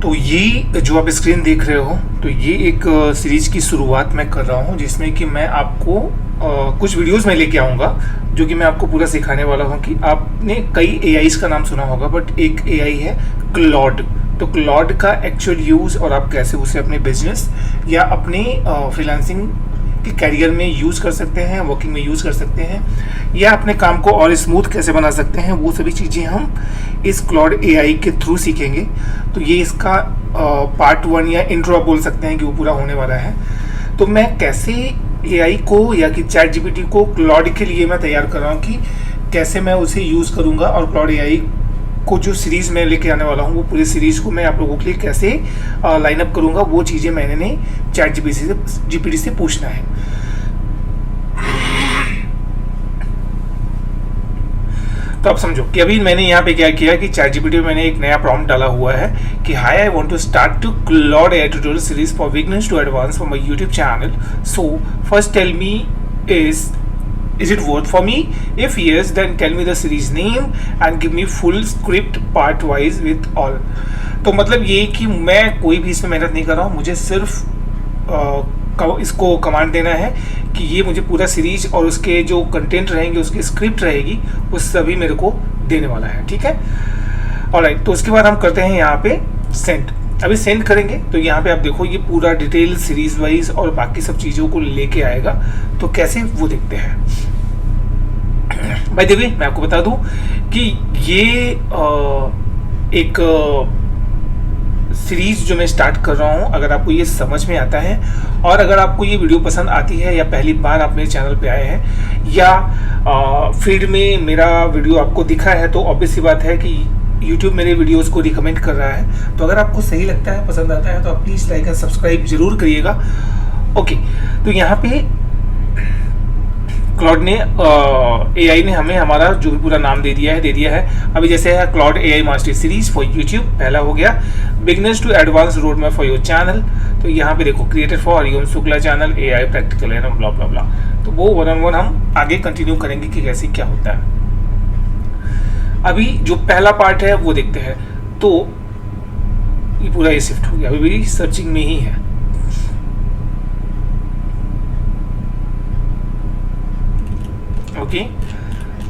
तो ये जो आप स्क्रीन देख रहे हो, तो ये एक सीरीज़ की शुरुआत मैं कर रहा हूँ जिसमें कि मैं आपको कुछ वीडियोस में लेके आऊँगा जो कि मैं आपको पूरा सिखाने वाला हूँ कि आपने कई एआईज का नाम सुना होगा, बट एक एआई है क्लॉड। तो क्लॉड का एक्चुअल यूज़ और आप कैसे उसे अपने बिजनेस या अपने फ्रीलांसिंग के करियर में यूज़ कर सकते हैं, वर्किंग में यूज़ कर सकते हैं, या अपने काम को और स्मूथ कैसे बना सकते हैं, वो सभी चीज़ें हम इस क्लॉड एआई के थ्रू सीखेंगे। तो ये इसका पार्ट 1 या इंट्रो आप बोल सकते हैं कि वो पूरा होने वाला है। तो मैं कैसे एआई को या कि चैट जीपीटी को क्लॉड के लिए मैं तैयार कर रहा हूँ कि कैसे मैं उसे यूज़ करूँगा, और क्लॉड एआई को जो सीरीज़ में लेके आने वाला हूँ वो पूरी सीरीज़ को मैं आप लोगों के लिए कैसे लाइन अप करूँगा, वो चीज़ें मैंने चैट जीपीटी से पूछना है। तो आप समझो कि अभी मैंने यहाँ पे क्या किया कि चैट जीपीटी में मैंने एक नया प्रॉम्प्ट डाला हुआ है कि hi, I want to start to Claude AI tutorial series for beginners to advance for my YouTube channel, so first tell me is it worth for me? If yes, then tell me the series name and give me full script part wise with all. तो मतलब ये कि मैं कोई भी इसमें मेहनत नहीं कर रहा हूँ, मुझे सिर्फ इसको कमांड देना है कि ये मुझे पूरा सीरीज और उसके जो कंटेंट रहेंगे, उसकी स्क्रिप्ट रहेगी, वो सभी मेरे को देने वाला है। ठीक है, ऑलराइट। तो उसके बाद हम करते हैं यहाँ पे सेंड। अभी सेंड करेंगे तो यहाँ पे आप देखो ये पूरा डिटेल सीरीज वाइज और बाकी सब चीज़ों को लेके आएगा। तो कैसे वो देखते हैं। बाय द वे मैं आपको बता दूं कि ये एक सीरीज जो मैं स्टार्ट कर रहा हूँ, अगर आपको ये समझ में आता है और अगर आपको ये वीडियो पसंद आती है, या पहली बार आप मेरे चैनल पे आए हैं, या फीड में मेरा वीडियो आपको दिखा है, तो ऑब्वियस सी बात है कि YouTube मेरे वीडियोस को रिकमेंड कर रहा है। तो अगर आपको सही लगता है, पसंद आता है, तो आप प्लीज़ लाइक एंड सब्सक्राइब जरूर करिएगा। ओके, तो यहाँ पे क्लॉड ने एआई ने हमें हमारा जो भी पूरा नाम दे दिया है। अभी जैसे है Claude AI mastery series for YouTube, पहला हो गया beginners to advance road map for your channel. तो यहाँ पे देखो created for Hariom Shukla channel, AI practical है ना, ब्ला ब्ला ब्ला। तो वो 1-on-1 हम आगे कंटिन्यू करेंगे कि कैसे क्या होता है। अभी जो पहला पार्ट है वो देखते हैं। तो ये पूरा ये शिफ्ट हो गया, अभी भी सर्चिंग में ही है। ओके,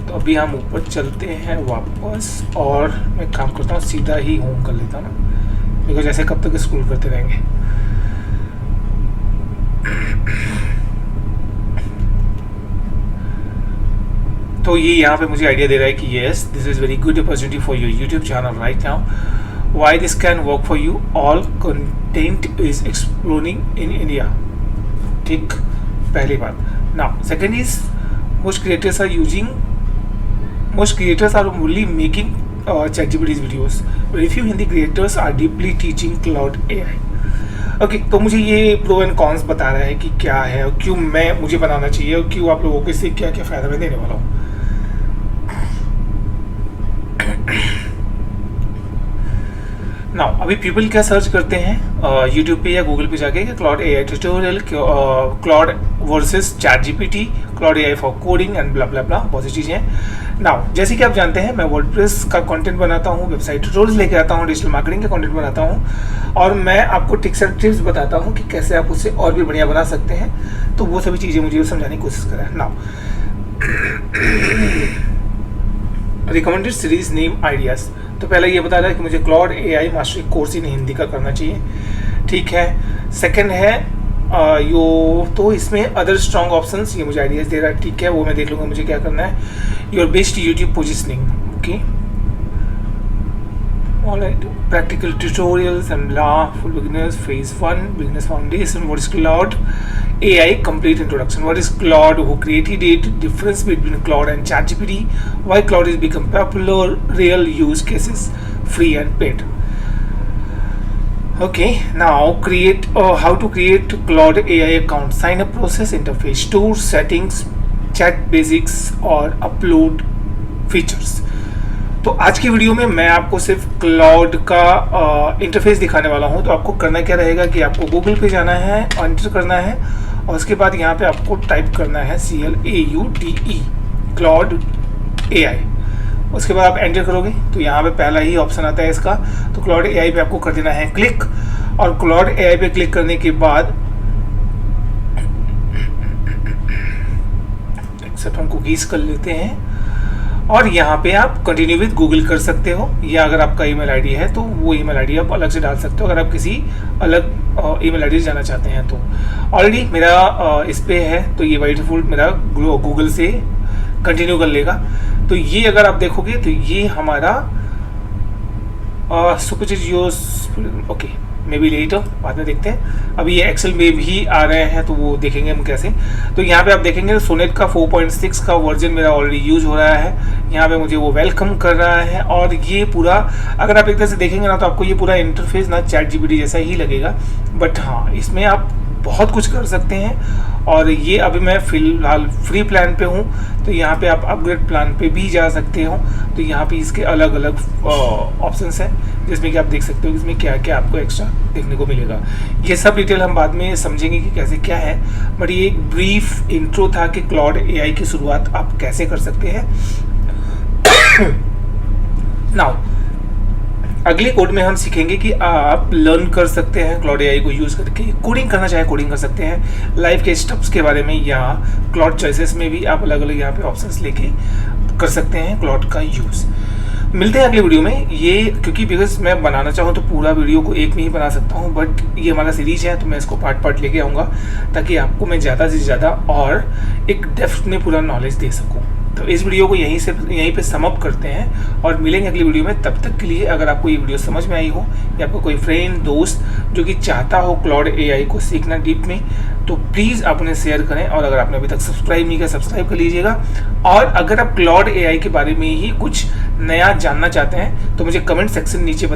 तो अभी हम ऊपर चलते हैं वापस, और मैं काम करता हूँ सीधा ही होम कर लेता हूँ ना, बिकॉज ऐसे कब तक स्क्रॉल करते रहेंगे। तो ये यहाँ पे मुझे आइडिया दे रहा है कि yes, this is very good opportunity for your YouTube channel right now, why this can work for you, all content is exploring in India. ठीक, पहली बात। Now second is most creators are only making ChatGPT's videos, but a few Hindi creators are deeply teaching Cloud AI. Okay, तो मुझे ये pro and cons बता रहा है कि क्या है और क्यों मुझे बनाना चाहिए, और क्यों आप लोगों को इससे क्या क्या फ़ायदा मैं देने वाला हूँ। नाउ अभी पीपल क्या सर्च करते हैं यूट्यूब पे या गूगल पे जाके, Claude AI tutorial, Claude versus chat GPT, Claude AI for coding and blah blah blah, बहुत सी चीज़ें हैं। नाउ जैसे कि आप जानते हैं मैं वर्डप्रेस का कंटेंट बनाता हूँ, वेबसाइट ट्यूटोरियल्स लेके आता हूँ, डिजिटल मार्केटिंग का कंटेंट बनाता हूँ, और मैं आपको टिप्स एंड ट्रिक्स बताता हूँ कि कैसे आप उससे और भी बढ़िया बना सकते हैं। तो वो सभी चीज़ें मुझे समझाने की कोशिश करें। Now recommended series name ideas, तो पहले ये बता रहा है कि मुझे Claude AI mastery course in Hindi का करना चाहिए। ठीक है, सेकंड है तो इसमें अदर स्ट्रॉन्ग ऑप्शंस, ये मुझे आइडियाज़ दे रहा है। ठीक है, वो मैं देख लूँगा मुझे क्या करना है। Your best YouTube positioning, okay, alright, practical tutorials and blah for beginners, phase 1 beginners foundation, what is Claude AI complete introduction, what is Claude, who created it, difference between Claude and ChatGPT, why Claude has become popular, real use cases, free and paid. Okay, now how to create Claude AI account, sign up process, interface, tools, settings, chat basics और upload features। तो आज की video में मैं आपको सिर्फ cloud का interface दिखाने वाला हूँ। तो आपको करना क्या रहेगा कि आपको गूगल पे जाना है, एंटर करना है, और उसके बाद यहाँ पे आपको टाइप करना है CLAUDE, क्लाउड AI। उसके बाद आप एंटर करोगे तो यहाँ पे पहला ही ऑप्शन आता है इसका, तो क्लाउड एआई पे आपको कर देना है क्लिक। और क्लाउड एआई पे क्लिक करने के बाद एक्सेप्ट हम कुकीज कर लेते हैं और यहाँ पे आप कंटिन्यू विद गूगल कर सकते हो, या अगर आपका ईमेल आईडी है तो वो ईमेल आईडी आप अलग से डाल सकते हो अगर आप किसी अलग ईमेल आईडी जाना चाहते हैं। तो ऑलरेडी मेरा इस पे है तो ये बाय डिफॉल्ट मेरा गूगल से कंटिन्यू कर लेगा। तो ये अगर आप देखोगे तो ये हमारा ओके मे बी लेटर बाद में देखते हैं। अभी ये एक्सेल में भी आ रहे हैं तो वो देखेंगे हम कैसे। तो यहाँ पे आप देखेंगे सोनेट का 4.6 का वर्जन मेरा ऑलरेडी यूज हो रहा है। यहाँ पे मुझे वो वेलकम कर रहा है और ये पूरा अगर आप एक तरह से देखेंगे ना तो आपको ये पूरा इंटरफेस ना ChatGPT जैसा ही लगेगा, बट हाँ इसमें आप बहुत कुछ कर सकते हैं। और ये अभी मैं फिलहाल फ्री प्लान पे हूँ, तो यहाँ पे आप अपग्रेड प्लान पे भी जा सकते हो। तो यहाँ पे इसके अलग अलग ऑप्शंस हैं जिसमें कि आप देख सकते हो इसमें क्या क्या आपको एक्स्ट्रा देखने को मिलेगा। ये सब डिटेल हम बाद में समझेंगे कि कैसे क्या है, बट ये एक ब्रीफ इंट्रो था कि क्लाउड एआई की शुरुआत आप कैसे कर सकते हैं। नाउ अगले कोड में हम सीखेंगे कि आप लर्न कर सकते हैं क्लाउड एआई को यूज़ करके, कोडिंग करना चाहे कोडिंग कर सकते हैं, लाइफ के स्टेप्स के बारे में, या क्लाउड चॉइसेस में भी आप अलग अलग यहाँ पे ऑप्शंस लेके कर सकते हैं क्लाउड का यूज़। मिलते हैं अगले वीडियो में। ये क्योंकि बिकॉज मैं बनाना चाहूँ तो पूरा वीडियो को एक में ही बना सकता हूँ, बट ये हमारा सीरीज है तो मैं इसको पार्ट पार्ट लेके आऊँगा ताकि आपको मैं ज़्यादा से ज़्यादा और एक डेप्थ में पूरा नॉलेज दे सकूँ। तो इस वीडियो को यहीं पे सम अप करते हैं और मिलेंगे अगली वीडियो में। तब तक के लिए अगर आपको ये वीडियो समझ में आई हो या आपका कोई फ्रेंड दोस्त जो कि चाहता हो क्लाउड एआई को सीखना डीप में, तो प्लीज़ आप उन्हें शेयर करें। और अगर आपने अभी तक सब्सक्राइब नहीं किया सब्सक्राइब कर लीजिएगा। और अगर आप क्लाउड एआई के बारे में ही कुछ नया जानना चाहते हैं तो मुझे कमेंट सेक्शन नीचे